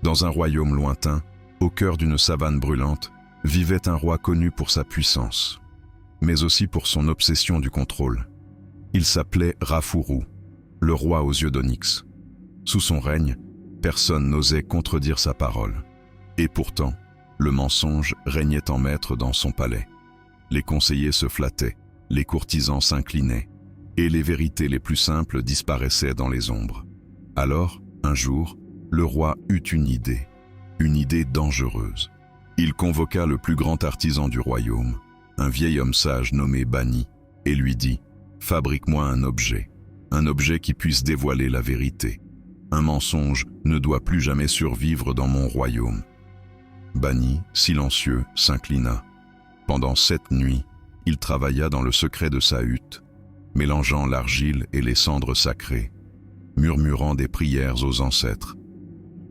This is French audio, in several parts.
Dans un royaume lointain, au cœur d'une savane brûlante, vivait un roi connu pour sa puissance, mais aussi pour son obsession du contrôle. Il s'appelait Rafourou, le roi aux yeux d'onyx. Sous son règne, personne n'osait contredire sa parole. Et pourtant, le mensonge régnait en maître dans son palais. Les conseillers se flattaient, les courtisans s'inclinaient, et les vérités les plus simples disparaissaient dans les ombres. Alors, un jour, le roi eut une idée dangereuse. Il convoqua le plus grand artisan du royaume, un vieil homme sage nommé Bani, et lui dit « Fabrique-moi un objet qui puisse dévoiler la vérité. Un mensonge ne doit plus jamais survivre dans mon royaume. » Bani, silencieux, s'inclina. Pendant 7 nuits, il travailla dans le secret de sa hutte, mélangeant l'argile et les cendres sacrées, murmurant des prières aux ancêtres.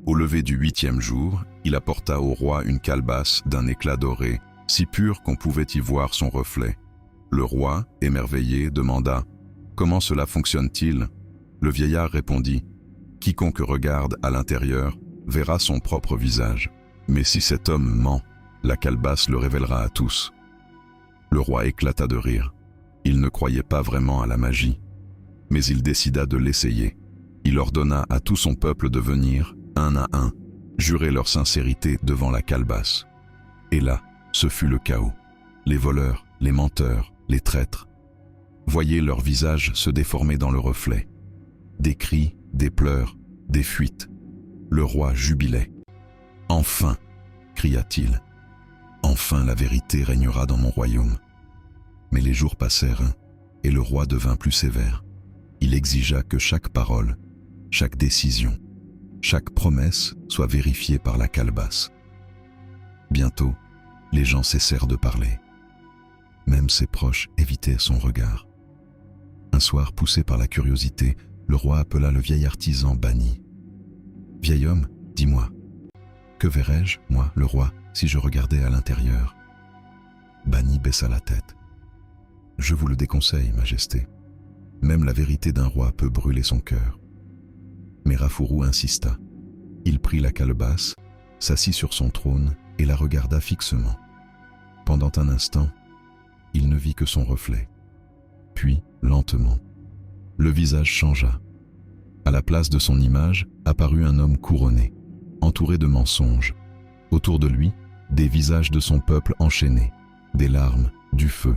Au lever du 8e jour, il apporta au roi une calebasse d'un éclat doré, si pur qu'on pouvait y voir son reflet. Le roi, émerveillé, demanda « Comment cela fonctionne-t-il » Le vieillard répondit « Quiconque regarde à l'intérieur verra son propre visage. Mais si cet homme ment, la calebasse le révélera à tous. » Le roi éclata de rire. Il ne croyait pas vraiment à la magie, mais il décida de l'essayer. Il ordonna à tout son peuple de venir, un à un, jurer leur sincérité devant la calebasse. Et là, ce fut le chaos. Les voleurs, les menteurs, les traîtres voyaient leurs visages se déformer dans le reflet. Des cris, des pleurs, des fuites. Le roi jubilait. « Enfin !» cria-t-il. « Enfin la vérité régnera dans mon royaume. » Mais les jours passèrent, et le roi devint plus sévère. Il exigea que chaque parole, chaque décision, chaque promesse soit vérifiée par la calebasse. Bientôt, les gens cessèrent de parler. Même ses proches évitaient son regard. Un soir, poussé par la curiosité, le roi appela le vieil artisan Bani. « Vieil homme, dis-moi, que verrais-je, moi, le roi, si je regardais à l'intérieur » Bani baissa la tête. « Je vous le déconseille, Majesté. Même la vérité d'un roi peut brûler son cœur. » Mais Rafourou insista. Il prit la calebasse, s'assit sur son trône et la regarda fixement. Pendant un instant, il ne vit que son reflet. Puis, lentement, le visage changea. À la place de son image apparut un homme couronné, entouré de mensonges. Autour de lui, des visages de son peuple enchaînés, des larmes, du feu,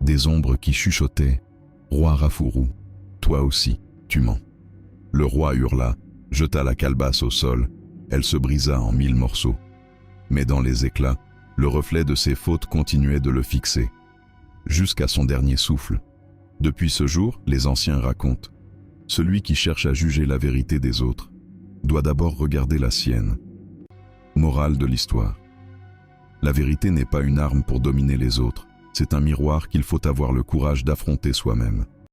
des ombres qui chuchotaient « Roi Rafourou, toi aussi, tu mens ». Le roi hurla, jeta la calebasse au sol, elle se brisa en 1000 morceaux. Mais dans les éclats, le reflet de ses fautes continuait de le fixer, jusqu'à son dernier souffle. Depuis ce jour, les anciens racontent, celui qui cherche à juger la vérité des autres doit d'abord regarder la sienne. Morale de l'histoire. La vérité n'est pas une arme pour dominer les autres, c'est un miroir qu'il faut avoir le courage d'affronter soi-même.